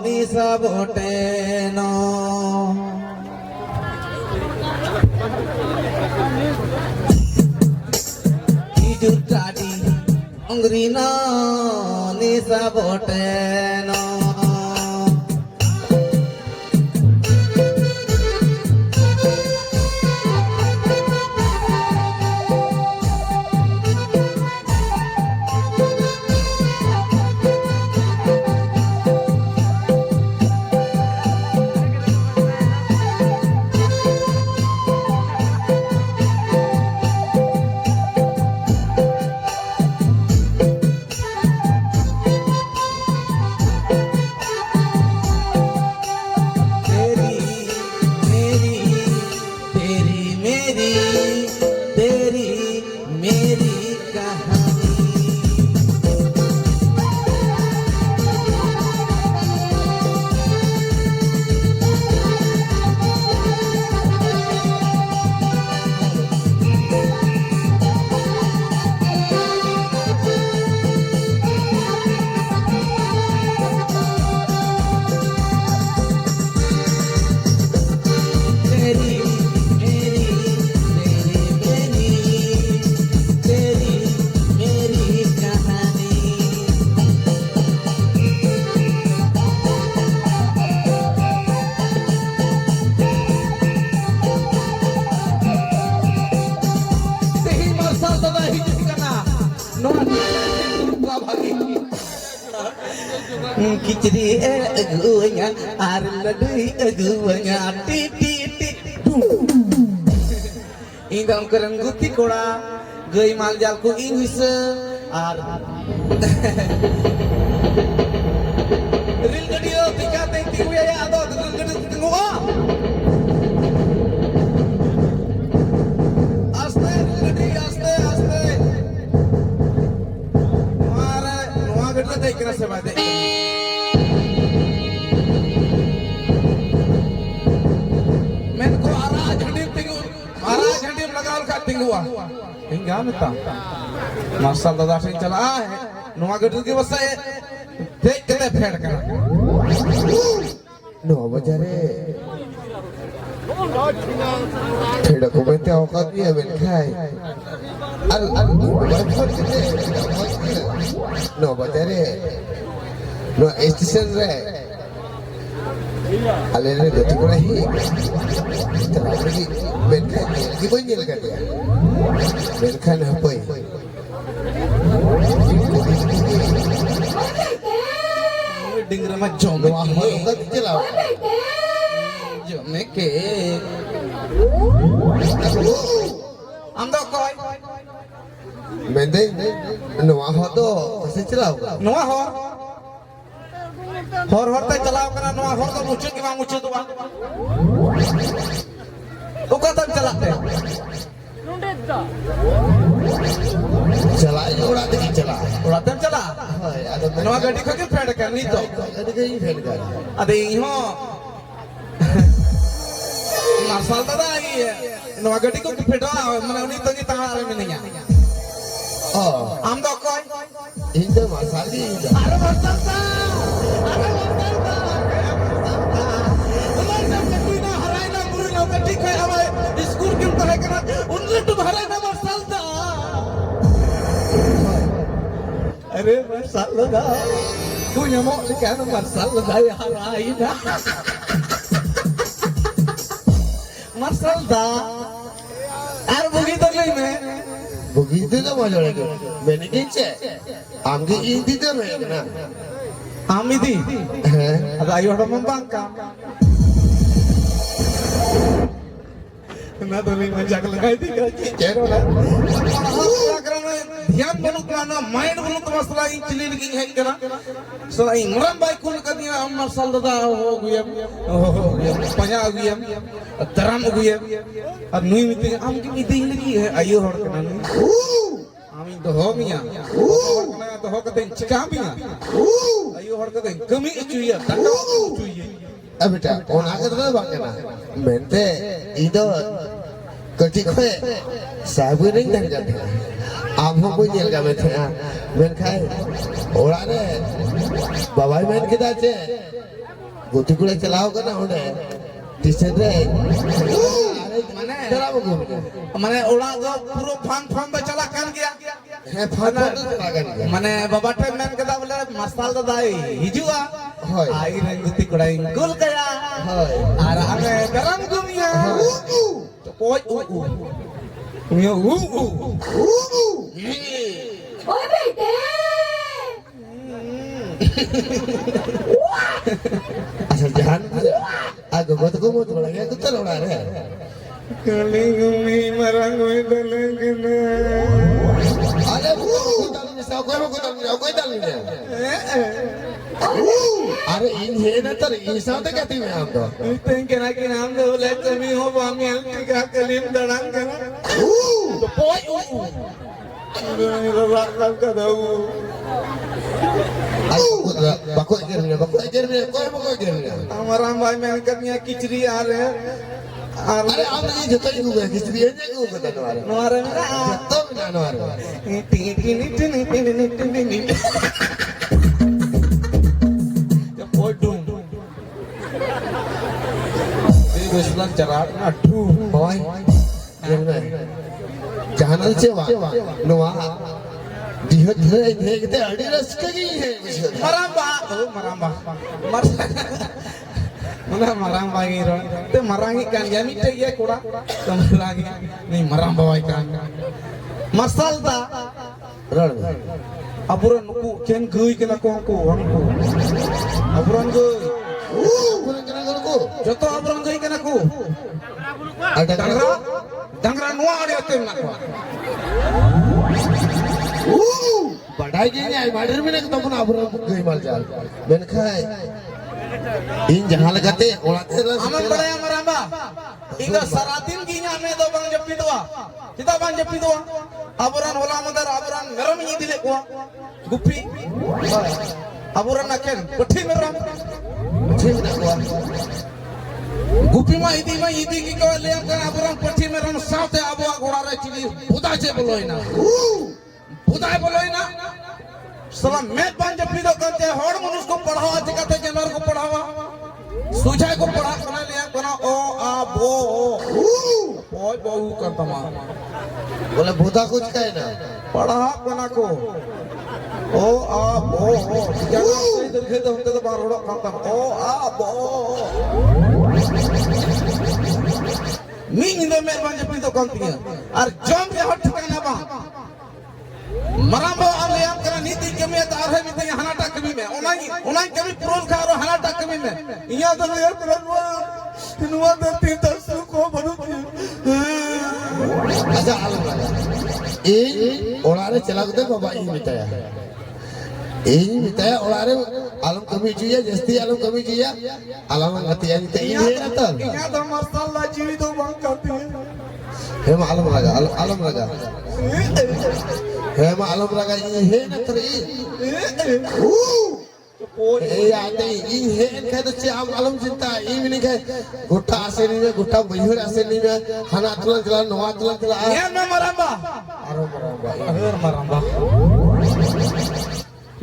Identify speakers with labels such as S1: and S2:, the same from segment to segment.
S1: ni saboteno hidup tadi Angrino ni saboteno Kiciri aguanya arla deui aguanya titi indam keren guti kola geuy maljal ku Inggris ar ril gadio tikate tinggu ya ado ril gadio tinggu aste ril gadio aste mara noa gadio dekna se bade tingguwa hingga mita masal dada sing chala hai noa gadul ki wasa dek kete phed kana no bajare theda ko bente aukat ni aben khai al wajhar kete no bajare no station re alene gati ko nahi lagi benkan lagi banyak kan dia benkan apa ya dengar macam jom enggak jelas jom ke anda koi mending noah hodo pasti jelas noah hor teh celaw kana noah hor teh mucut ki mang mucut bang ukatan celak teh celak urat teh celak urat teh celak noah gadi ko ke phed kan ni to gadi ke phed kan ade iho marsal tada ai noah gadi ko ke phed mane uni to ni tanga are meninya oh am do koy inde marsali are marsal ta अरे मरसल लगा तू यमो क्या मरसल लगा यार आई ना मरसल दा यार बुगी तो नहीं मैं बुगी तो मजा लगे मैंने किंचे आमगे इंदी तो नहीं ना आमी दी है अब आयु हटो मंबांका मैं तो नहीं मजाक लगाई थी क्या रोला ध्यान बनूत ना माइंड बनूत मसला इंचली लगी है करा सला इंग्रम बाई कुल कदिया अमर साल दादा हो गया पजा हो गया तरम हो गया और नुई मिते आम की मिते लगी है आयो हर कना आमी तो हो मिया कना तो हो कते चिका मिया आयो हर कते कमी चुइया तंडो चुइया अब बेटा ओना के तो बाकना मेंते इदो कटी खोए साबु नहीं दन जाते आप हो कोई जेल का बैठे हैं मेन खाए ओरा रे बाबा मेन किदा चे
S2: गोटी कुड़े चलाओ का ना होने टीचर रे
S1: माने
S2: चला बगु
S1: माने ओड़ा दो पूरा फान फान पे चला कर गया
S2: है फान तो चला गया
S1: माने बाबा टे मैन कदा बोले मसाल दाई हिजुआ
S2: होय
S1: आई रे गुती कुड़ाई गुल गया
S2: होय
S1: आर हमें गरम गुमिया तो कोई मियो
S3: ओए बेटे
S2: asal jahan agak gue tuh mau tulangnya itu terlalu aneh
S1: kali gumi marang gue dalengna
S2: ada buku dalamnya saya gue mau dalamnya अरे इन है ना तर इंसान तो कहती मैं हम तो
S1: इतने ना कि नाम दे बोले कमी हो बामी हल्की का कलीम दड़ांग के ना तो पोई रात रात का दो
S2: बाको एकेर में कोई बाको एकेर में
S1: हमारा भाई मैं कमियां किचरी आ रहे
S2: अरे आप ये जतो ही हुआ किचरी है जो बता नवारे
S1: नवारे में
S2: जतो भी ना नवारे
S1: Podung. Ini Ruslan cerat aduh.
S2: Boy. Jangan cewa. Noa. Dia kita ada rezeki है
S1: Maramba. Oh maramba. Mana maramba ngiro. Te marangi kan ya mite ye koda. Tamlangi. Ni maramba wai kan. Masal da.
S2: Ron.
S1: Aburan nuku ken geuy kena ko angku. Aburan geuy.
S2: Kurang kena ko.
S1: Joto aburan geuy kena ko.
S2: Ada
S1: Dangra nuwa ada tem na ko.
S2: बढ़ाई गई नहीं murder में नहीं तो पुनः अबुरा गई माल जाल मैंने कहा इन जहाँ लगाते उड़ाते
S1: aman bada yang maramba inga saratin ginya me do bang jepi doa kita bang jepi doa aburan hola madar aburan meram ini dile ko gupi aburan naken putih meram
S2: ठीक ना हुआ
S1: gupi ma idi ki ko le kan aburan putih meram saute abu agora re chili buda je boloina salam मैं बंज पीदो करते हर मनुष्य को पढ़ावा जगते जानवर को पढ़ावा सुझाए को पढ़ा करने लिया कोना ओ आ बो बहुत बहु करता मा
S2: बोले भूता कुछ कहे ना
S1: पढ़ा कोना को ओ आ बो जानवर को इधर खेलते होते तो बाहर उड़ा खाता ओ आ बो मीन इंदो मैं बंज पीदो करती है और जम के हट ठिकाना बा Maramba aliam kena niti kami atar hai mitanya hanata kami me onai kami purul karo hanata kami me iya to ya nuwa dati tasu ko banut
S2: अच्छा आलम लगा ये ओलारे चला गए बाबा ये मिताया ओलारे आलम कमी चाहिए जस्ती आलम कमी चाहिए आलम हतिया नहीं चाहिए ये ना तो
S1: iya to masalah जीवित तो bang करती
S2: है आलम लगा है आलम लगा ये है ना तो ये आते ये है इनका तो चे आलम चिंता ये भी नहीं है गुट्टा आसे नहीं है गुट्टा बहिर आसे नहीं है हना तुलन चला नवा तुलन चला
S1: iya na maramba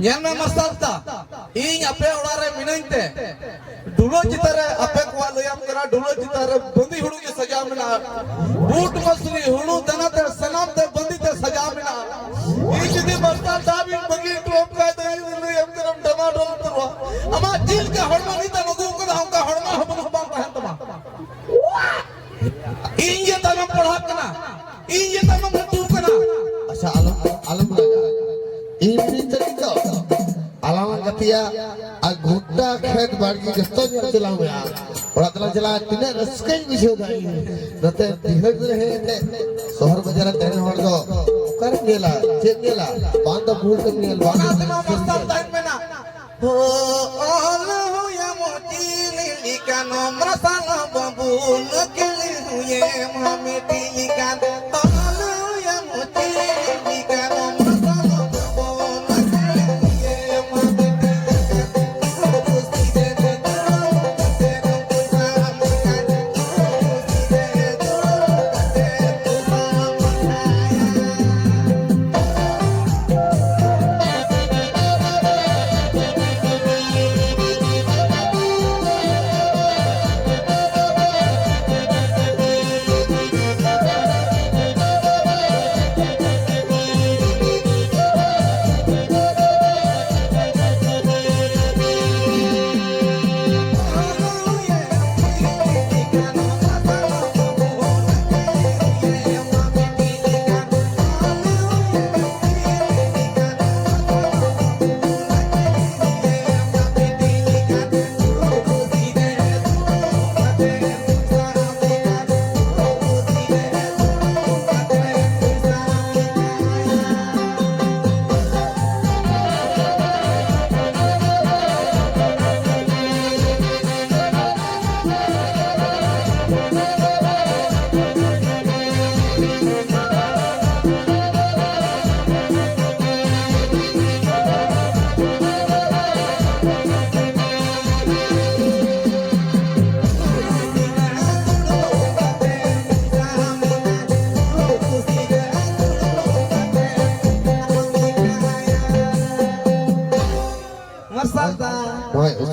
S1: yan na masalta ing ape orare minainte dulo chitare ape ko loyam kara dulo chitare bandi hudu ke saja mina boot masri hudu danate sanamte bandi te saja mina ing jidi masalta bi bagi top ka dai loyam karam tomato turwa ama jil ka horma ni ta nugu ko da ka horma hobam hobam ka tama ing ye tanam padha kana ing ye tanam hatu kana
S2: अच्छा आलम लगा ini cerita alaman katia agutta khed bargi gesto jalan ya orang telah jalan tidak resken bisa dah nanti dihad rahe te sohar bazaar tene hordo kar gela cek gela banda bhul ke gela
S1: banda masal time mena ho Allah ya mutili likano masala babun kili huye mamiti likan Allah ya mutili likano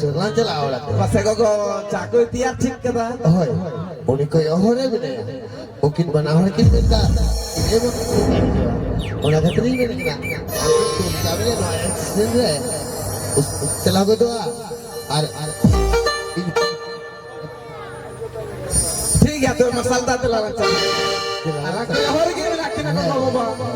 S2: चला चला आवड़ा
S1: Pasal kau cakup tiap cik kata.
S2: होय उन्हीं को यह होने भी नहीं मungkin बनावट की बेटा ये वो उन्हें खतरी में नहीं ना तुम सामने ना एक्सीडेंट है उस चला को तो आर
S1: ठीक है तो मसाला तेल लगा चल. Anak kau yang hari ini nak kena kau bawa.